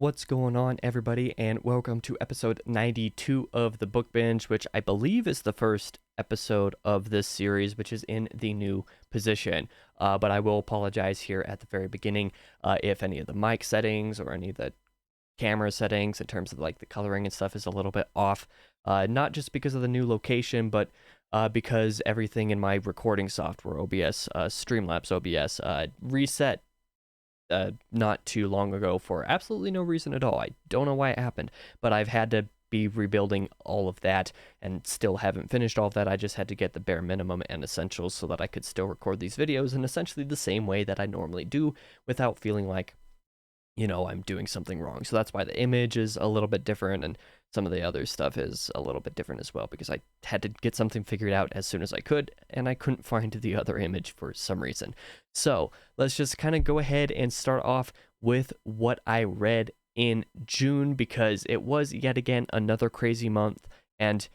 What's going on, everybody, and welcome to episode 92 of the Book Binge, which I believe is the first episode of this series, which is in the new position. But I will apologize here at the very beginning if any of the mic settings or any of the camera settings in terms of like the coloring and stuff is a little bit off. Not just because of the new location, but because everything in my recording software, OBS, Streamlabs OBS, reset not too long ago for absolutely no reason at all. I don't know why it happened, but I've had to be rebuilding all of that and still haven't finished all of that. I just had to get the bare minimum and essentials so that I could still record these videos in essentially the same way that I normally do without feeling like, I'm doing something wrong. So that's why the image is a little bit different and some of the other stuff is a little bit different as well because I had to get something figured out as soon as I could and I couldn't find the other image for some reason. So let's just kind of go ahead and start off with what I read in June because it was yet again another crazy month. And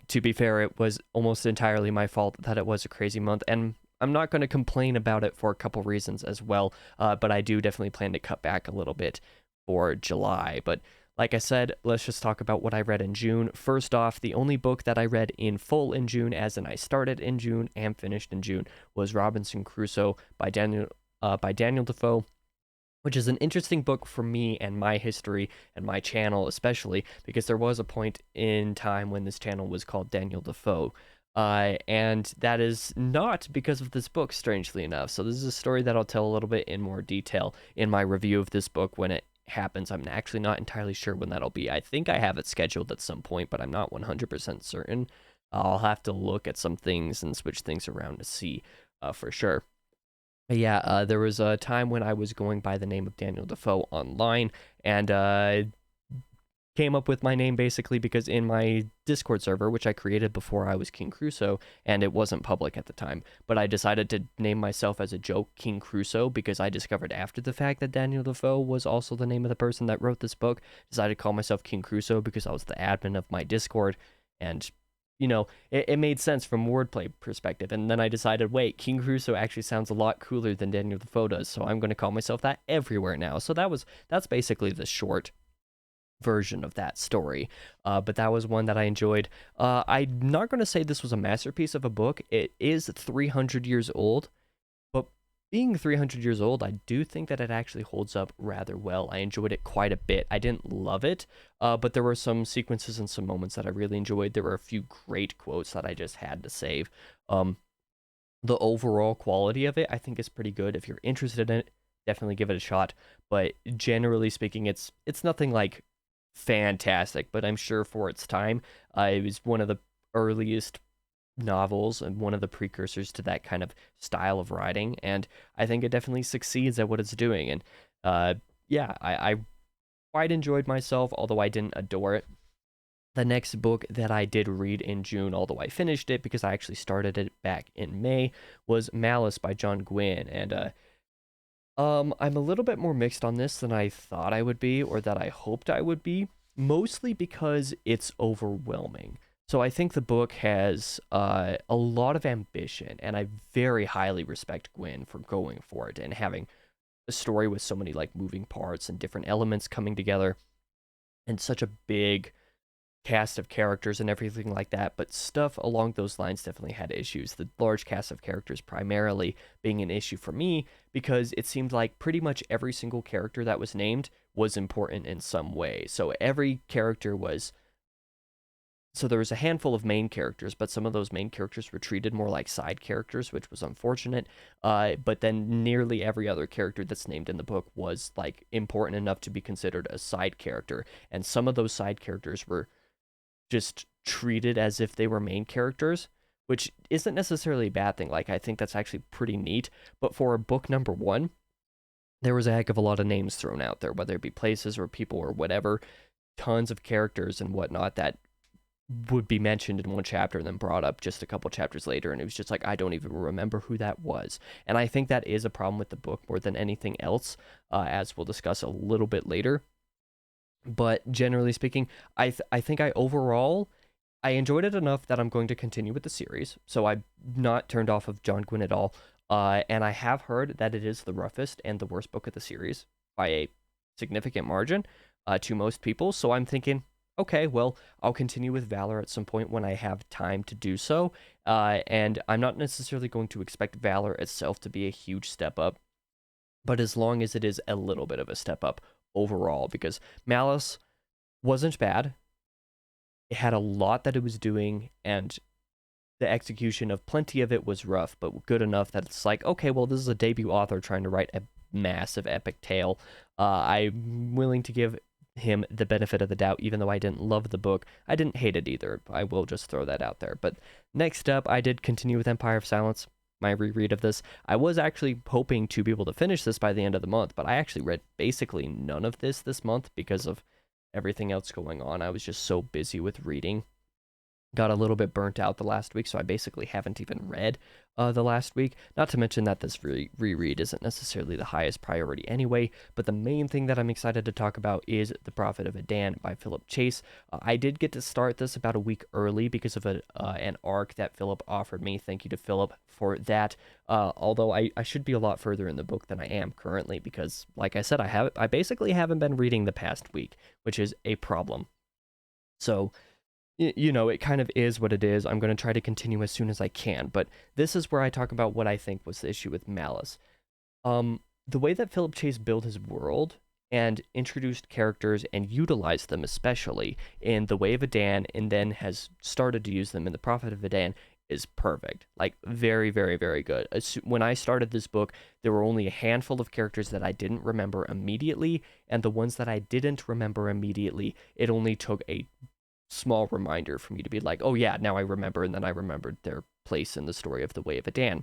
to be fair, it was almost entirely my fault that it was a crazy month. And I'm not going to complain about it for a couple reasons as well, but I do definitely plan to cut back a little bit for July. But like I said, let's just talk about what I read in June. First off, the only book that I read in full in June, as in I started in June and finished in June, was Robinson Crusoe by Daniel Defoe, which is an interesting book for me and my history and my channel especially, because there was a point in time when this channel was called Daniel Defoe. And that is not because of this book, strangely enough. So this is a story that I'll tell a little bit in more detail in my review of this book when it happens. I'm actually not entirely sure when that'll be. I think I have it scheduled at some point, but I'm not 100% certain. I'll have to look at some things and switch things around to see for sure. Yeah, there was a time when I was going by the name of Daniel Defoe online, and came up with my name basically because in my Discord server, which I created before I was King Crusoe, and it wasn't public at the time, but I decided to name myself as a joke King Crusoe because I discovered after the fact that Daniel Defoe was also the name of the person that wrote this book. Decided to call myself King Crusoe because I was the admin of my Discord, and it made sense from wordplay perspective. And then I decided, wait, King Crusoe actually sounds a lot cooler than Daniel Defoe does, so I'm going to call myself that everywhere now. So that's basically the short version of that story, but that was one that I enjoyed. I'm not going to say this was a masterpiece of a book. It is 300 years old, but being 300 years old, I do think that it actually holds up rather well. I enjoyed it quite a bit. I didn't love it, but there were some sequences and some moments that I really enjoyed. There were a few great quotes that I just had to save. The overall quality of it, I think, is pretty good. If you're interested in it, definitely give it a shot. But generally speaking, it's nothing like fantastic, but I'm sure for its time, it was one of the earliest novels and one of the precursors to that kind of style of writing, and I think it definitely succeeds at what it's doing. And yeah, I quite enjoyed myself, although I didn't adore it. The next book that I did read in June, although I finished it because I actually started it back in May, was Malice by John Gwynne, and I'm a little bit more mixed on this than I thought I would be, or that I hoped I would be, mostly because it's overwhelming. So I think the book has a lot of ambition, and I very highly respect Gwyn for going for it and having a story with so many like moving parts and different elements coming together, and such a big cast of characters and everything like that, but stuff along those lines definitely had issues. The large cast of characters primarily being an issue for me because it seemed like pretty much every single character that was named was important in some way. So every character was. So there was a handful of main characters, but some of those main characters were treated more like side characters, which was unfortunate. But then nearly every other character that's named in the book was like important enough to be considered a side character, and some of those side characters were just treated as if they were main characters, which isn't necessarily a bad thing. Like, I think that's actually pretty neat. But for book number one, there was a heck of a lot of names thrown out there, whether it be places or people or whatever, tons of characters and whatnot that would be mentioned in one chapter and then brought up just a couple chapters later, and it was just like, I don't even remember who that was. And I think that is a problem with the book more than anything else, as we'll discuss a little bit later. But generally speaking, I think I overall I enjoyed it enough that I'm going to continue with the series. So I'm not turned off of John Gwynne at all. And I have heard that it is the roughest and the worst book of the series by a significant margin to most people. So I'm thinking, okay, well, I'll continue with Valor at some point when I have time to do so. And I'm not necessarily going to expect Valor itself to be a huge step up, but as long as it is a little bit of a step up overall, because Malice wasn't bad. It had a lot that it was doing, and the execution of plenty of it was rough, but good enough that it's like, okay, well, this is a debut author trying to write a massive epic tale. I'm willing to give him the benefit of the doubt, even though I didn't love the book. I didn't hate it either. I will just throw that out there. But next up, I did continue with Empire of Silence, my reread of this. I was actually hoping to be able to finish this by the end of the month, but I actually read basically none of this month because of everything else going on. I was just so busy with reading. Got a little bit burnt out the last week, so I basically haven't even read the last week. Not to mention that this reread isn't necessarily the highest priority anyway, but the main thing that I'm excited to talk about is The Prophet of Adan by Philip Chase. I did get to start this about a week early because of an arc that Philip offered me. Thank you to Philip for that. Although I should be a lot further in the book than I am currently because, like I said, I basically haven't been reading the past week, which is a problem. So, you know, it kind of is what it is. I'm going to try to continue as soon as I can, but this is where I talk about what I think was the issue with Malice. The way that Philip Chase built his world and introduced characters and utilized them, especially in The Way of Adan, and then has started to use them in The Prophet of Adan, is perfect. Like, very, very, very good. When I started this book, there were only a handful of characters that I didn't remember immediately, and the ones that I didn't remember immediately, it only took a small reminder for me to be like, oh yeah, now I remember, and then I remembered their place in the story of The Way of Adan.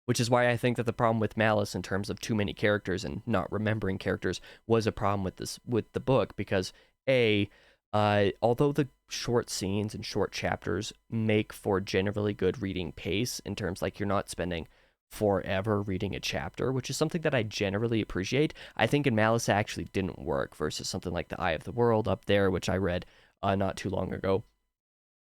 Which is why I think that the problem with Malice in terms of too many characters and not remembering characters was a problem with the book, because although the short scenes and short chapters make for generally good reading pace in terms like you're not spending forever reading a chapter, which is something that I generally appreciate, I think in Malice it actually didn't work versus something like The Eye of the World up there, which I read not too long ago,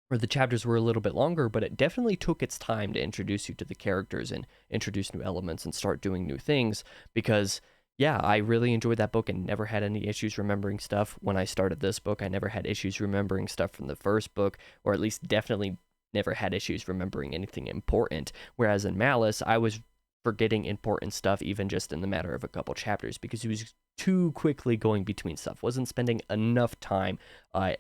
where the chapters were a little bit longer, but it definitely took its time to introduce you to the characters and introduce new elements and start doing new things. Because, yeah, I really enjoyed that book and never had any issues remembering stuff. When I started this book, I never had issues remembering stuff from the first book, or at least definitely never had issues remembering anything important. Whereas in Malice, I was forgetting important stuff even just in the matter of a couple chapters because he was too quickly going between stuff, wasn't spending enough time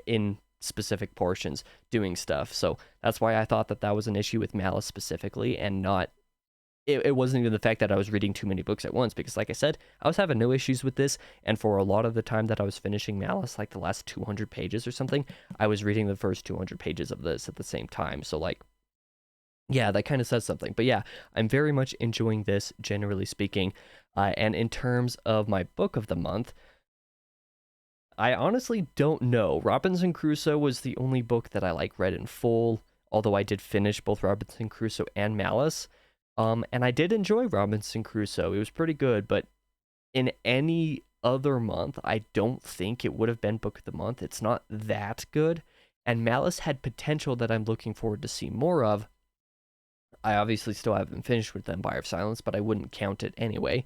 in specific portions doing stuff. So that's why I thought that that was an issue with Malice specifically, and not it wasn't even the fact that I was reading too many books at once, because like I said, I was having no issues with this, and for a lot of the time that I was finishing Malice, like the last 200 pages or something, I was reading the first 200 pages of this at the same time. So like, yeah, that kind of says something. But yeah, I'm very much enjoying this, generally speaking. And in terms of my book of the month, I honestly don't know. Robinson Crusoe was the only book that I read in full, although I did finish both Robinson Crusoe and Malice. And I did enjoy Robinson Crusoe. It was pretty good, but in any other month, I don't think it would have been book of the month. It's not that good. And Malice had potential that I'm looking forward to see more of. I obviously still haven't finished with Empire of Silence, but I wouldn't count it anyway.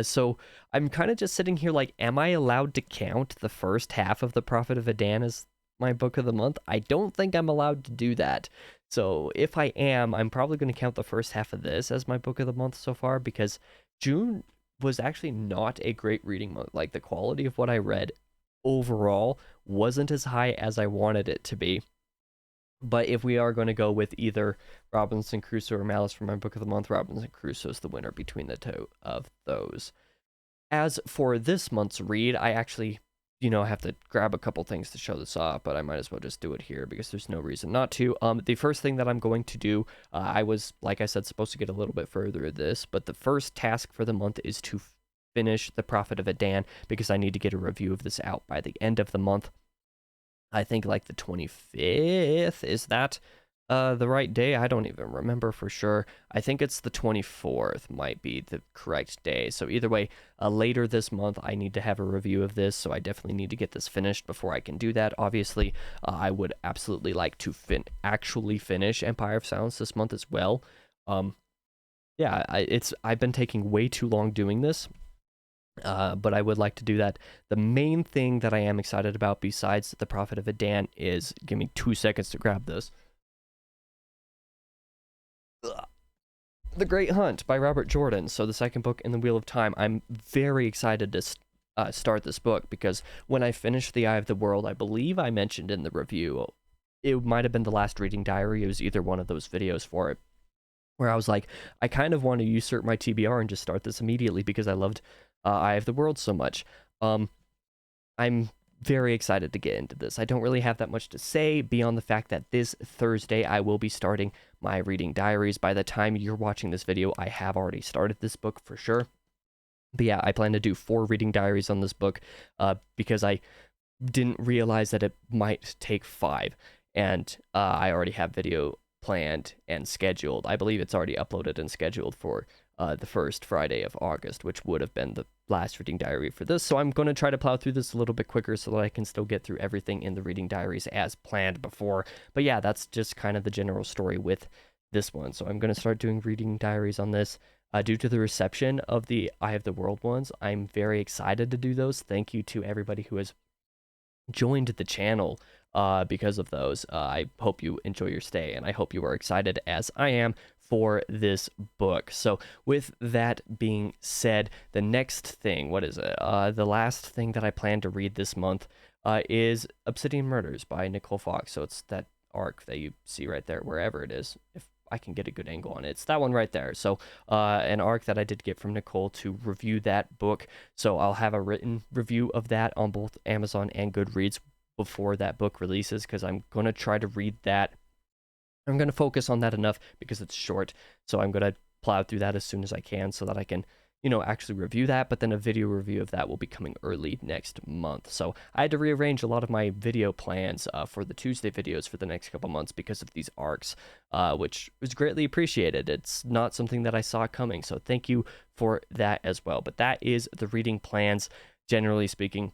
So I'm kind of just sitting here like, am I allowed to count the first half of The Prophet of Adan as my book of the month? I don't think I'm allowed to do that. So if I am, I'm probably going to count the first half of this as my book of the month so far, because June was actually not a great reading month. Like, the quality of what I read overall wasn't as high as I wanted it to be. But if we are going to go with either Robinson Crusoe or Malice for my book of the month, Robinson Crusoe is the winner between the two of those. As for this month's read, I actually, have to grab a couple things to show this off, but I might as well just do it here because there's no reason not to. The first thing that I'm going to do, I was, like I said, supposed to get a little bit further at this, but the first task for the month is to finish The Prophet of Adan, because I need to get a review of this out by the end of the month. I think like the 25th, is that the right day? I don't even remember for sure. I think it's the 24th might be the correct day. So either way, later this month, I need to have a review of this. So I definitely need to get this finished before I can do that. Obviously, I would absolutely like to actually finish Empire of Silence this month as well. Yeah, I've been taking way too long doing this. but I would like to do that. The main thing that I am excited about, besides The Prophet of Adan, is, give me 2 seconds to grab this. The Great Hunt by Robert Jordan. So the second book in the Wheel of Time. I'm very excited to start this book, because when I finished The Eye of the World, I believe I mentioned in the review, it might have been the last reading diary. It was either one of those videos for it, where I was like, I kind of want to usurp my TBR and just start this immediately, because I loved Eye of the World so much. I'm very excited to get into this. I don't really have that much to say beyond the fact that this Thursday I will be starting my reading diaries. By the time you're watching this video, I have already started this book for sure. But yeah, I plan to do 4 reading diaries on this book, because I didn't realize that it might take 5, and I already have video planned and scheduled. I believe it's already uploaded and scheduled for the first Friday of August, which would have been the last reading diary for this. So I'm going to try to plow through this a little bit quicker so that I can still get through everything in the reading diaries as planned before. But yeah, that's just kind of the general story with this one. So I'm going to start doing reading diaries on this. Due to the reception of the Eye of the World ones, I'm very excited to do those. Thank you to everybody who has joined the channel because of those. I hope you enjoy your stay, and I hope you are excited as I am for this book. So with that being said, the next thing, what is it? The last thing that I plan to read this month is Obsidian Murders by Nicole Fox. So it's that arc that you see right there, wherever it is, if I can get a good angle on it. It's that one right there. So an arc that I did get from Nicole to review that book. So I'll have a written review of that on both Amazon and Goodreads before that book releases, because I'm going to try to read that. I'm going to focus on that enough because it's short. So I'm going to plow through that as soon as I can so that I can, actually review that. But then a video review of that will be coming early next month. So I had to rearrange a lot of my video plans for the Tuesday videos for the next couple months because of these arcs, which was greatly appreciated. It's not something that I saw coming. So thank you for that as well. But that is the reading plans, generally speaking.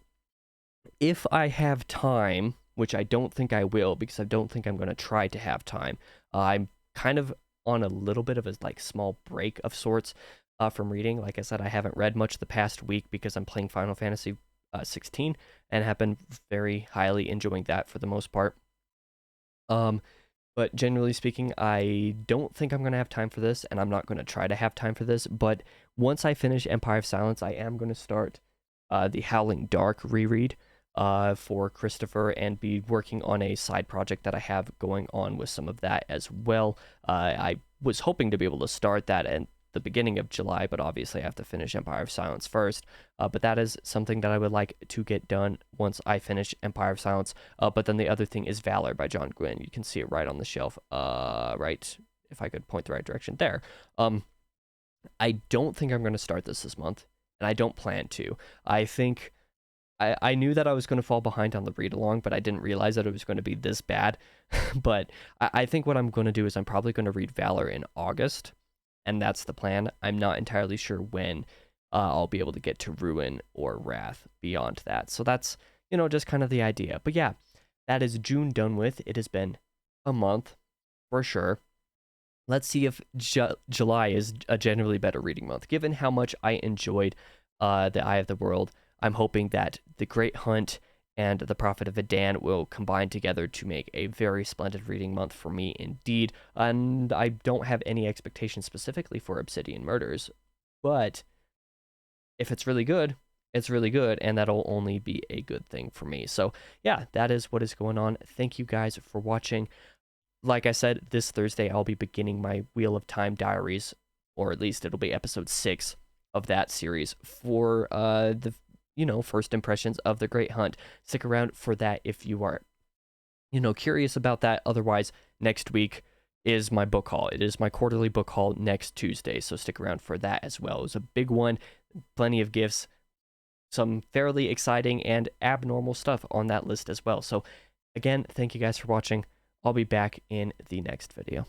If I have time, which I don't think I will, because I don't think I'm going to try to have time, I'm kind of on a little bit of a small break of sorts from reading. Like I said, I haven't read much the past week because I'm playing Final Fantasy 16 and have been very highly enjoying that for the most part. But generally speaking, I don't think I'm going to have time for this, and I'm not going to try to have time for this. But once I finish Empire of Silence, I am going to start the Howling Dark reread for Christopher, and be working on a side project that I have going on with some of that as well. I was hoping to be able to start that at the beginning of July, but obviously I have to finish Empire of Silence first. But that is something that I would like to get done once I finish Empire of Silence. But then the other thing is Valor by John Gwynne. You can see it right on the shelf, right, if I could point the right direction there. I don't think I'm going to start this month, and I don't plan to. I think I knew that I was going to fall behind on the read along, but I didn't realize that it was going to be this bad. But I think what I'm going to do is I'm probably going to read Valor in August, and that's the plan. I'm not entirely sure when I'll be able to get to Ruin or Wrath beyond that. So that's, just kind of the idea. But yeah, that is June done with. It has been a month for sure. Let's see if July is a generally better reading month. Given how much I enjoyed The Eye of the World, I'm hoping that The Great Hunt and The Prophet of Adan will combine together to make a very splendid reading month for me indeed. And I don't have any expectations specifically for Obsidian Murders, but if it's really good, it's really good, and that'll only be a good thing for me. So yeah, that is what is going on. Thank you guys for watching. Like I said, this Thursday I'll be beginning my Wheel of Time diaries, or at least it'll be episode 6 of that series for the first impressions of The Great Hunt. Stick around for that if you are curious about that. Otherwise, next week is my book haul. It is my quarterly book haul next Tuesday, so stick around for that as well. It was a big one, plenty of gifts, some fairly exciting and abnormal stuff on that list as well. So again, thank you guys for watching. I'll be back in the next video.